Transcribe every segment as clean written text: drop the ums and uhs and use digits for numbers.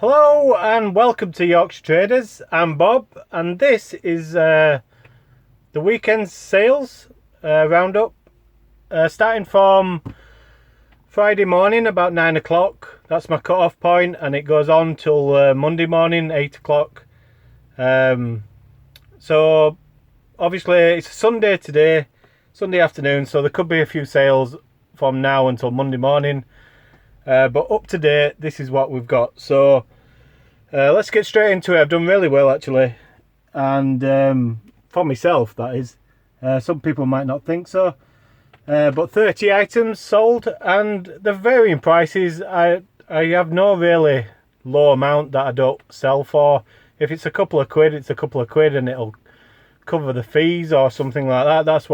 Hello and welcome to Yorkshire Traders. I'm Bob and this is the weekend sales roundup starting from Friday morning about 9 o'clock. That's my cut-off point and it goes on till Monday morning 8 o'clock. So obviously it's Sunday today, Sunday afternoon, so there could be a few sales from now until Monday morning. But up to date, this is what we've got. So let's get straight into it. I've done really well actually, and for myself that is. Some people might not think so, but 30 items sold, and they're varying prices. I have no really low amount that I don't sell for. If it's a couple of quid, it's a couple of quid, and it'll cover the fees or something like that. That's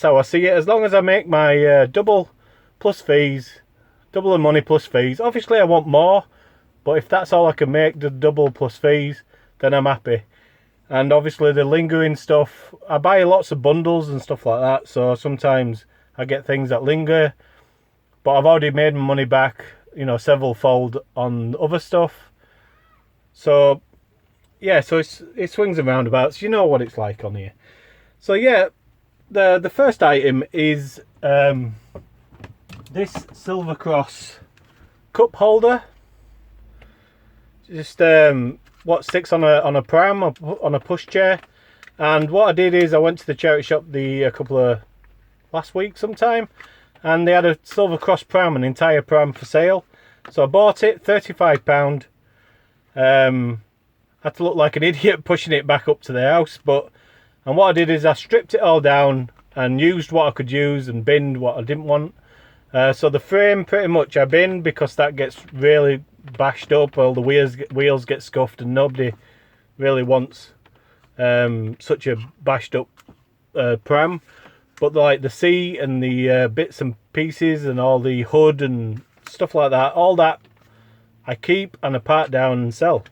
how I see it. As long as I make my double plus fees. Double the money plus fees. Obviously I want more, but if that's all I can make, the double plus fees, then I'm happy. And obviously the lingering stuff, I buy lots of bundles and stuff like that, so sometimes I get things that linger, but I've already made my money back, you know, several fold on other stuff. So yeah, so it swings and roundabouts. You know what it's like on here. So yeah, the first item is this Silver Cross cup holder. Just what sticks on a pram or on a push chair. And what I did is I went to the charity shop last week sometime, and they had a Silver Cross pram, an entire pram for sale. So I bought it, £35. Had to look like an idiot pushing it back up to the house, and what I did is I stripped it all down and used what I could use and binned what I didn't want. So the frame pretty much I bin because that gets really bashed up, all the wheels get scuffed, and nobody really wants such a bashed up pram. But like the seat and the bits and pieces and all the hood and stuff like that, all that I keep and I part down and sell.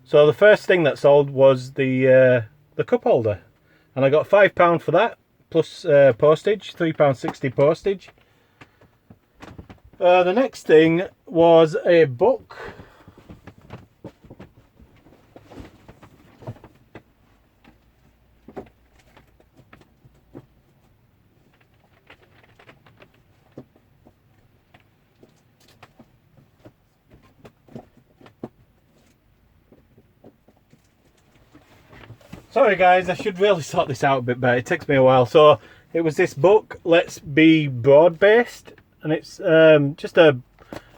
So the first thing that sold was the cup holder, and I got £5 for that plus postage, £3.60 postage. The next thing was a book. Sorry guys, I should really sort this out a bit better. It takes me a while. So it was this book, Let's Be Broad-Based. And it's just a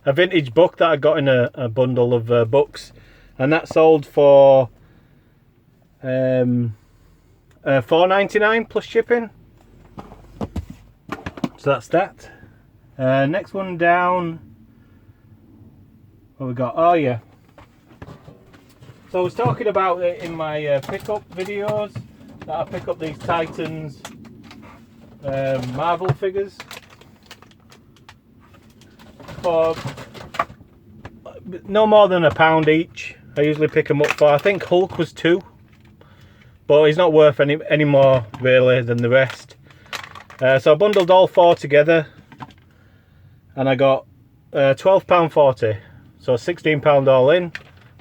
vintage book that I got in a bundle of books, and that sold for $4.99 plus shipping. So that's that. Next one down, what we got? Oh yeah, so I was talking about it in my pickup videos that I pick up these Titans Marvel figures for no more than £1 each. I usually pick them up for, I think Hulk was £2, but he's not worth any more really than the rest. So I bundled all four together and I got £12.40, so £16 all in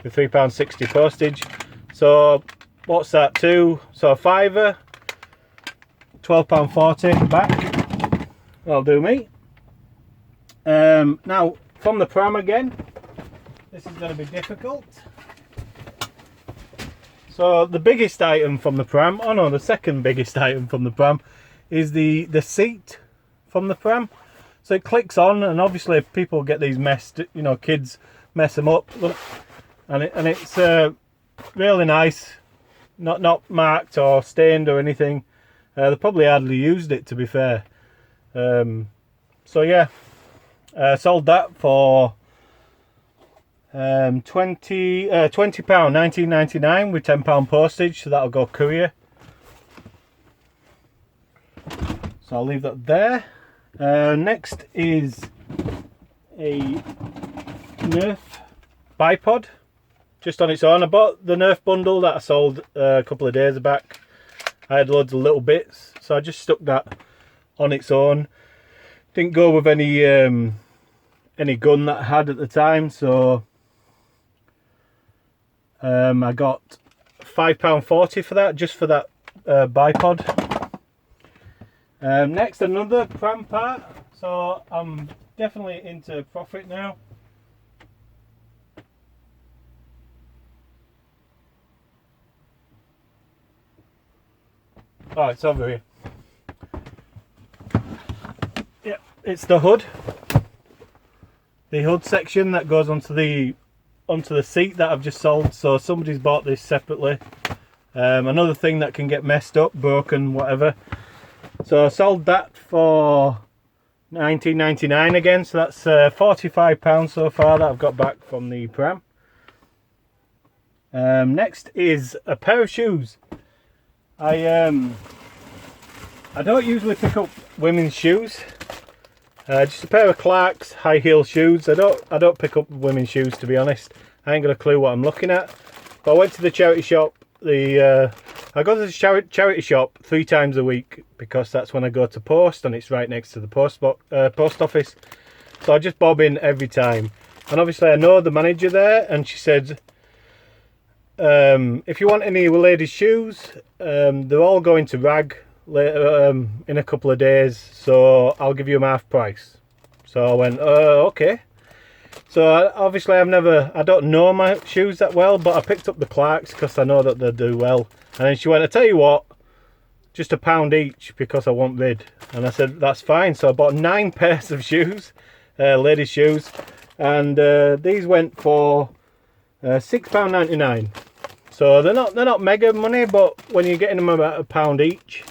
with £3.60 postage. So what's that, so a fiver, £12.40 back. That'll do me. Now from the pram again, this is going to be difficult. So the biggest item from the pram, oh no, the second biggest item from the pram is the seat from the pram. So it clicks on, and obviously people get these messed, you know, kids mess them up. Look, and it's really nice, not marked or stained or anything. They probably hardly used it, to be fair. So yeah. Sold that for £20, £19.99 with £10 postage, so that'll go courier. So I'll leave that there. Next is a Nerf bipod, just on its own. I bought the Nerf bundle that I sold a couple of days back. I had loads of little bits, so I just stuck that on its own. Didn't go with any gun that I had at the time, so I got £5.40 for that, just for that bipod. Next, another pram part, so I'm definitely into profit now. Oh, it's over here. Yeah, it's the hood. The hood section that goes onto the seat that I've just sold. So somebody's bought this separately. Another thing that can get messed up, broken, whatever. So I sold that for £19.99 again. So that's £45 so far that I've got back from the pram. Next is a pair of shoes. I don't usually pick up women's shoes. Just a pair of Clark's high heel shoes. I don't pick up women's shoes, to be honest. I ain't got a clue what I'm looking at. But I went to the charity shop. I go to the charity shop 3 times a week because that's when I go to post, and it's right next to the post office. So I just bob in every time. And obviously I know the manager there, and she said, if you want any ladies' shoes, they're all going to rag later in a couple of days, so I'll give you them half price. So I went, okay. So obviously I don't know my shoes that well, but I picked up the Clarks because I know that they do well. And then she went, I tell you what, just £1 each because I want rid. And I said, that's fine. So I bought 9 pairs of shoes, ladies' shoes, and these went for £6.99. So they're not mega money, but when you're getting them about £1 each,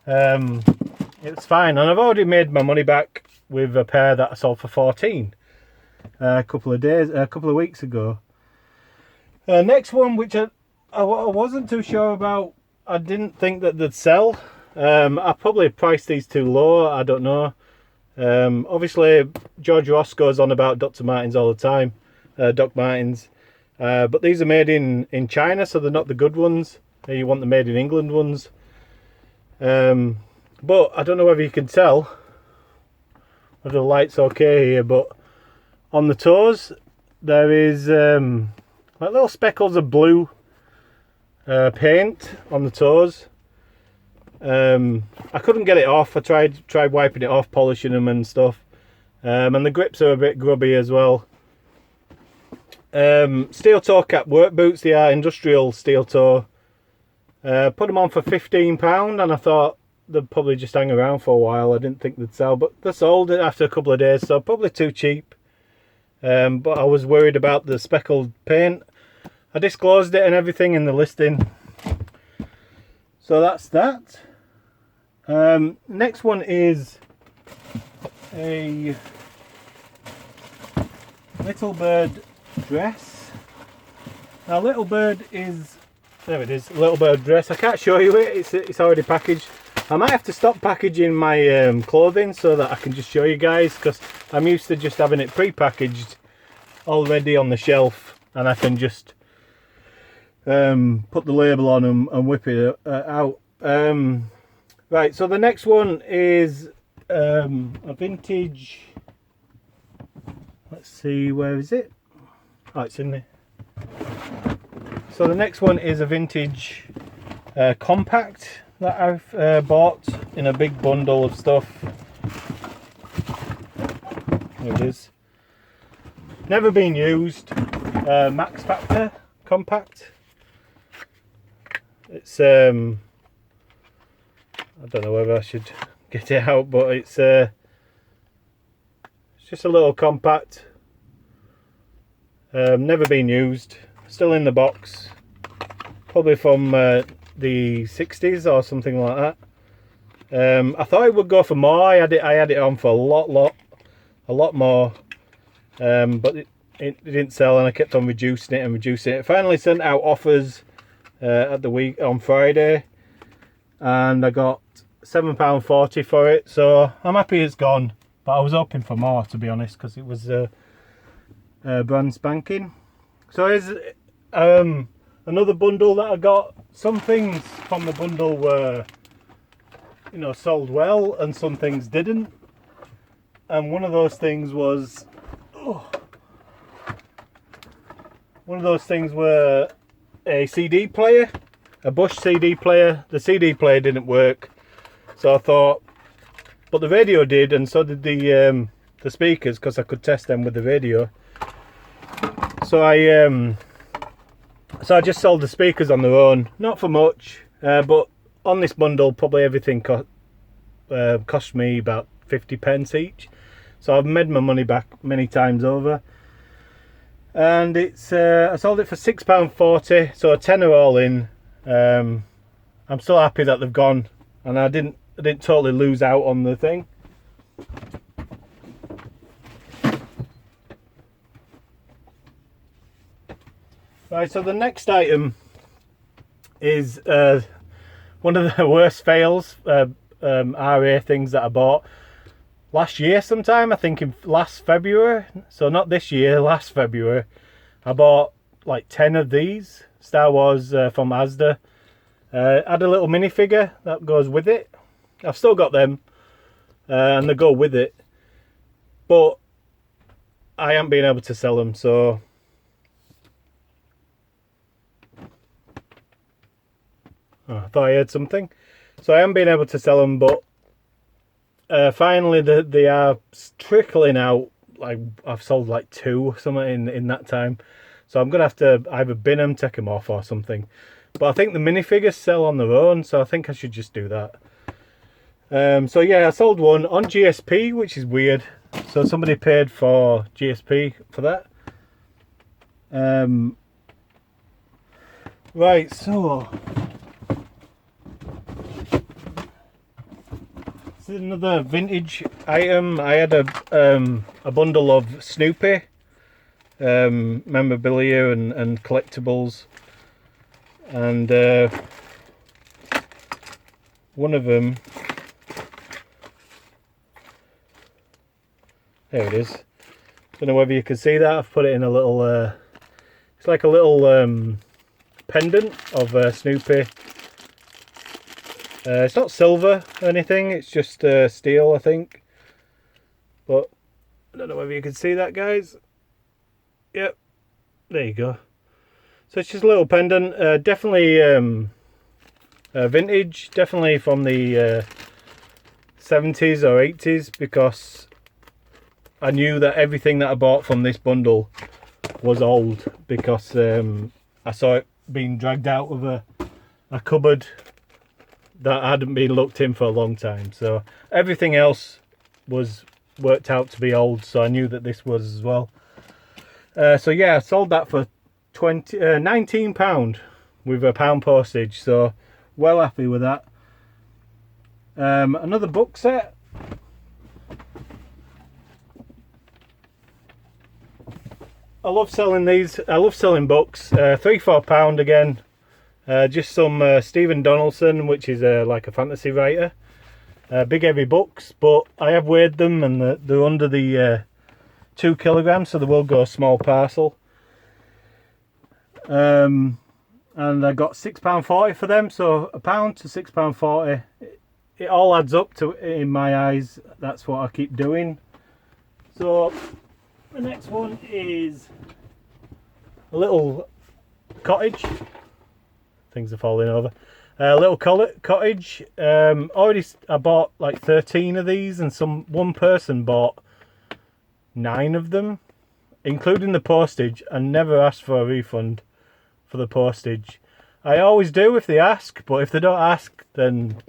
it's fine. And I've already made my money back with a pair that I sold for 14 a couple of weeks ago. Next one, which I wasn't too sure about. I didn't think that they'd sell. I probably priced these too low. I don't know. Obviously, George Ross goes on about Dr. Martens all the time, Doc Martens. But these are made in China, so they're not the good ones. You want the made in England ones. But I don't know whether you can tell whether the light's okay here, but on the toes there is like little speckles of blue paint on the toes. I couldn't get it off. I tried wiping it off, polishing them and stuff, and the grips are a bit grubby as well. Steel toe cap work boots. They are industrial steel toe. Put them on for £15, and I thought they'd probably just hang around for a while. I didn't think they'd sell, but they sold it after a couple of days, so probably too cheap. But I was worried about the speckled paint. I disclosed it and everything in the listing. So that's that. Next one is a little bird dress. Now little bird is, there it is, little bird dress. I can't show you it, it's already packaged. I might have to stop packaging my clothing so that I can just show you guys, because I'm used to just having it pre-packaged already on the shelf, and I can just put the label on and whip it out. Right, so the next one is a vintage, let's see, where is it? Oh, it's in there. So the next one is a vintage compact that I've bought in a big bundle of stuff. There it is. Never been used. Max Factor compact. It's I don't know whether I should get it out, but it's just a little compact. Never been used. Still in the box. Probably from the 60s or something like that. I thought it would go for more. I had it on for a lot more, but it didn't sell, and I kept on reducing it. It finally sent out offers at the week on Friday, and I got £7.40 for it. So I'm happy it's gone, but I was hoping for more, to be honest, because it was brand spanking. So here's another bundle that I got. Some things from the bundle were, you know, sold well, and some things didn't. And one of those things was one of those things where a CD player, a Bush CD player. The CD player didn't work, so I thought, but the radio did, and so did the speakers, because I could test them with the radio. So I just sold the speakers on their own, not for much, but on this bundle probably everything cost me about 50p each. So I've made my money back many times over. And it's I sold it for £6.40, so a tenner all in. I'm still happy that they've gone, and I didn't totally lose out on the thing. Right, so the next item is one of the worst fails, RA things that I bought last year sometime, I think in last February. So not this year, last February. I bought like 10 of these Star Wars from Asda. Had a little minifigure that goes with it. I've still got them, and they go with it, but I haven't been able to sell them, so I thought I heard something. So I haven't been able to sell them, but finally they are trickling out. Like, I've sold like 2 or something in that time, so I'm gonna have to either bin them, take them off, or something. But I think the minifigures sell on their own, so I think I should just do that. So yeah, I sold one on GSP, which is weird. So somebody paid for GSP for that. Right, so this is another vintage item. I had a bundle of Snoopy memorabilia and collectibles, and one of them, there it is. Don't know whether you can see that. I've put it in a little it's like a little pendant of Snoopy. It's not silver or anything, it's just steel, I think. But I don't know whether you can see that, guys. Yep, there you go. So it's just a little pendant, definitely vintage, definitely from the 70s or 80s, because I knew that everything that I bought from this bundle was old, because I saw it being dragged out of a cupboard that hadn't been looked in for a long time. So everything else was worked out to be old, so I knew that this was as well. So yeah, I sold that for £19 with £1 postage, so well happy with that. Another book set. I love selling these. I love selling books. £3-4 again. Just some Stephen Donaldson, which is like a fantasy writer. Big heavy books, but I have weighed them, and they're under the 2 kilograms, so they will go a small parcel. And I got £6.40 for them, so £1 to £6.40. It all adds up to, in my eyes. That's what I keep doing. So the next one is a little cottage. Things are falling over. A little cottage. Already I bought like 13 of these, and one person bought 9 of them, including the postage, and never asked for a refund for the postage. I always do if they ask, but if they don't ask, then...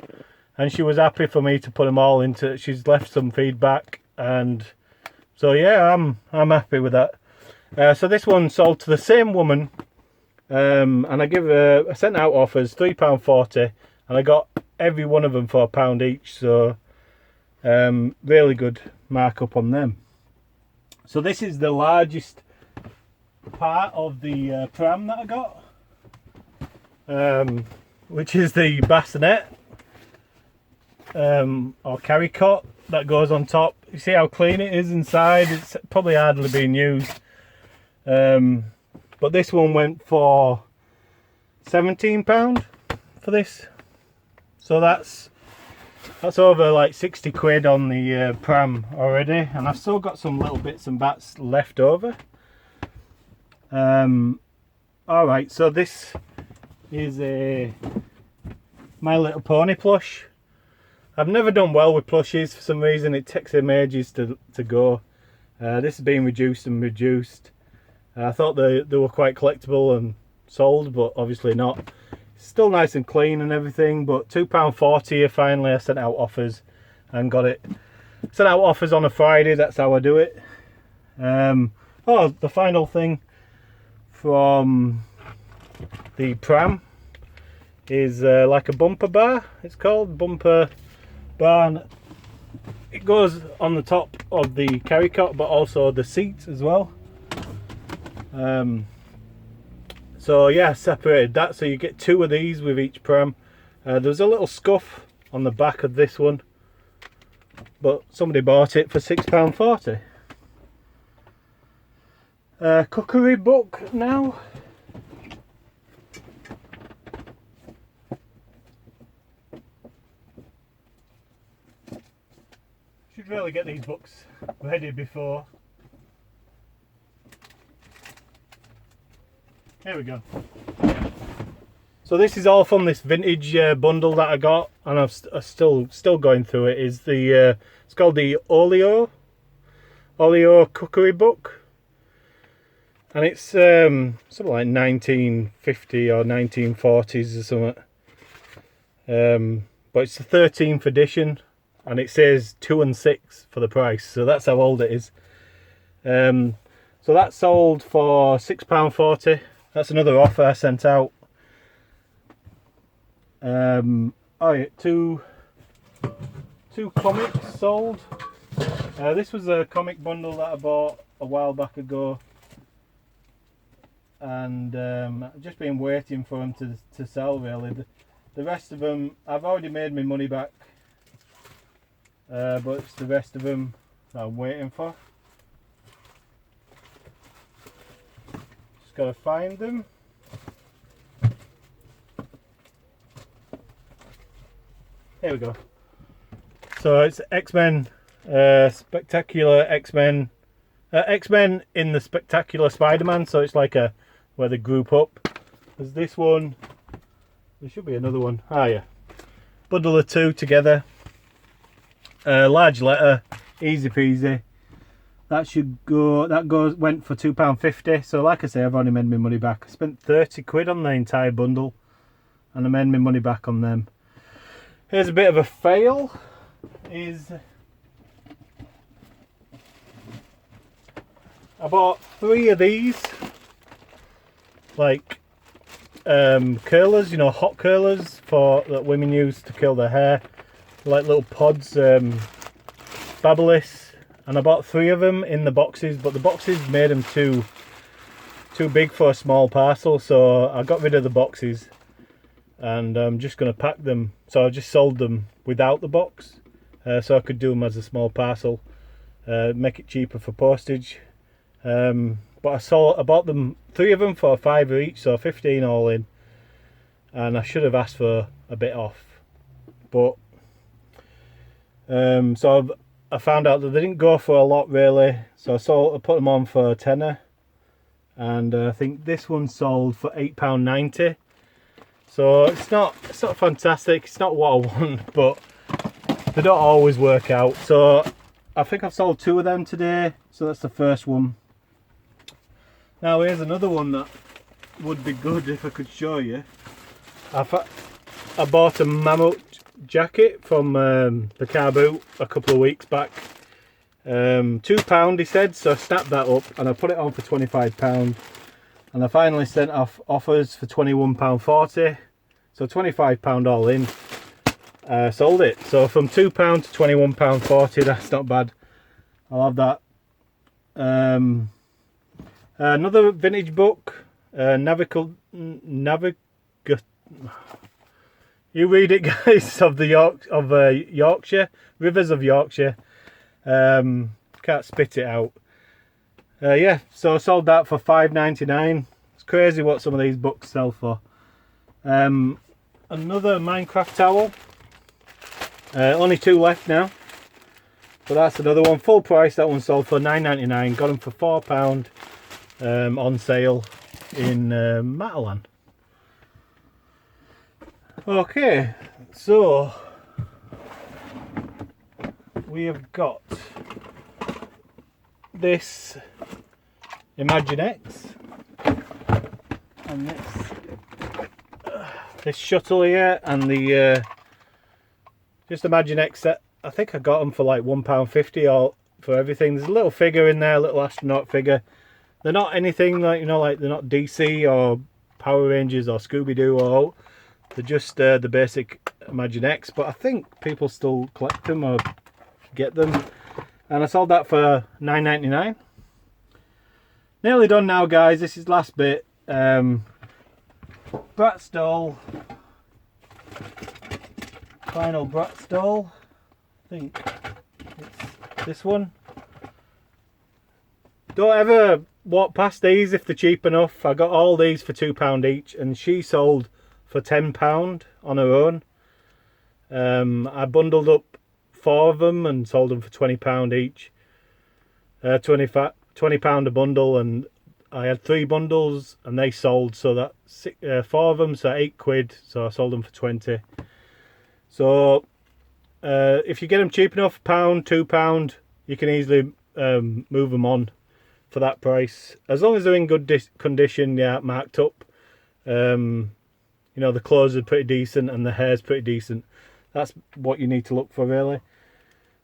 And she was happy for me to put them all into... She's left some feedback, and so yeah, I'm happy with that. So this one sold to the same woman, and I sent out offers, £3.40, and I got every one of them for £1 each. So really good markup on them. So this is the largest part of the pram that I got, which is the bassinet or carry cot that goes on top. You see how clean it is inside? It's probably hardly being used, but this one went for £17 for this, so that's over like 60 quid on the pram already, and I've still got some little bits and bats left over. Alright, so this is a My Little Pony plush. I've never done well with plushies for some reason. It takes them ages to go. This has been reduced and reduced. I thought they were quite collectible and sold, but obviously not. It's still nice and clean and everything, but £2.40 here finally. I sent out offers and got it. Sent out offers on a Friday, that's how I do it. Oh, the final thing from the pram is like a bumper bar. It's called bumper bar, and it goes on the top of the carry cot, but also the seats as well. So yeah, separated that, so you get two of these with each pram. There's a little scuff on the back of this one, but somebody bought it for £6.40. Cookery book now. Should really get these books ready before. Here we go. So this is all from this vintage bundle that I got, and I'm still going through it. Is the it's called the Olio Cookery book, and it's something like 1950 or 1940s or something. But it's the 13th edition, and it says 2 and 6 for the price, so that's how old it is. So that sold for £6.40. That's another offer I sent out. Oh yeah, two comics sold. This was a comic bundle that I bought a while back ago, and I've just been waiting for them to sell really. The rest of them, I've already made my money back, but it's the rest of them that I'm waiting for. Just gotta find them. Here we go. So it's X-Men, Spectacular X-Men, X-Men in the Spectacular Spider-Man. So it's like where they group up. There's this one. There should be another one. Ah yeah. Bundle of two together. Large letter, easy peasy. That went for £2.50. So like I say, I've only made my money back. I spent 30 quid on the entire bundle, and I made my money back on them. Here's a bit of a fail. I bought 3 of these, like curlers, you know, hot curlers that women use to curl their hair, like little pods, Babyliss, and I bought 3 of them in the boxes, but the boxes made them too big for a small parcel, so I got rid of the boxes, and I'm just going to pack them. So I just sold them without the box, so I could do them as a small parcel, make it cheaper for postage. But I bought them 3 of them for £5 each, so 15 all in, and I should have asked for a bit off, but so I found out that they didn't go for a lot really, so I put them on for a tenner, and I think this one sold for £8.90. So it's not fantastic, it's not what I want, but they don't always work out. So I think I've sold 2 of them today, so that's the first one. Now here's another one that would be good if I could show you. I bought a mammoth jacket from the car boot a couple of weeks back. £2 he said, so I snapped that up and I put it on for £25, and I finally sent off offers for £21.40, so £25 all in. Sold it, so from £2 to £21.40, that's not bad. I'll have that. Another vintage book, navical, you read it guys, of Yorkshire, Rivers of Yorkshire. Can't spit it out. Yeah, so I sold that for £5.99. It's crazy what some of these books sell for. Another Minecraft towel. Only 2 left now, but that's another one, full price. That one sold for £9.99. Got them for £4. on sale in Matalan. Okay, so we have got this imaginex and this shuttle here, and the just imaginex set. I think I got them for like £1.50 or for everything. There's a little figure in there, a little astronaut figure. They're not anything like, you know, like they're not DC or Power Rangers or Scooby-Doo or, they're just the basic imaginex, but I think people still collect them or get them. And I sold that for £9.99. Nearly done now, guys. This is last bit. Bratz doll. Final Bratz doll. I think it's this one. Don't ever walk past these if they're cheap enough. I got all these for £2 each, and she sold for £10 on her own. I bundled up 4 of them and sold them for £20 each. £20 a bundle, and I had 3 bundles and they sold, so that 4 of them, so £8, so I sold them for 20. So if you get them cheap enough, £1, £2, you can easily move them on for that price, as long as they're in good condition. Yeah, marked up. You know, the clothes are pretty decent and the hair's pretty decent. That's what you need to look for, really.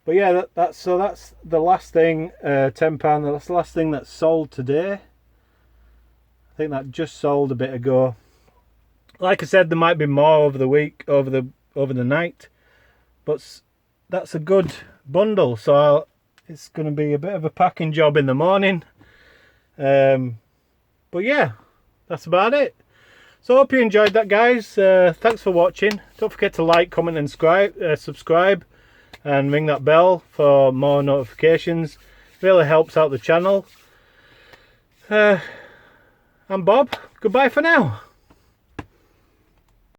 But yeah, that's the last thing. £10. That's the last thing that's sold today. I think that just sold a bit ago. Like I said, there might be more over the week, over the night, but that's a good bundle. So it's going to be a bit of a packing job in the morning. But yeah, that's about it. So I hope you enjoyed that, guys. Thanks for watching. Don't forget to like, comment and subscribe, and ring that bell for more notifications. Really helps out the channel. I'm Bob. Goodbye for now.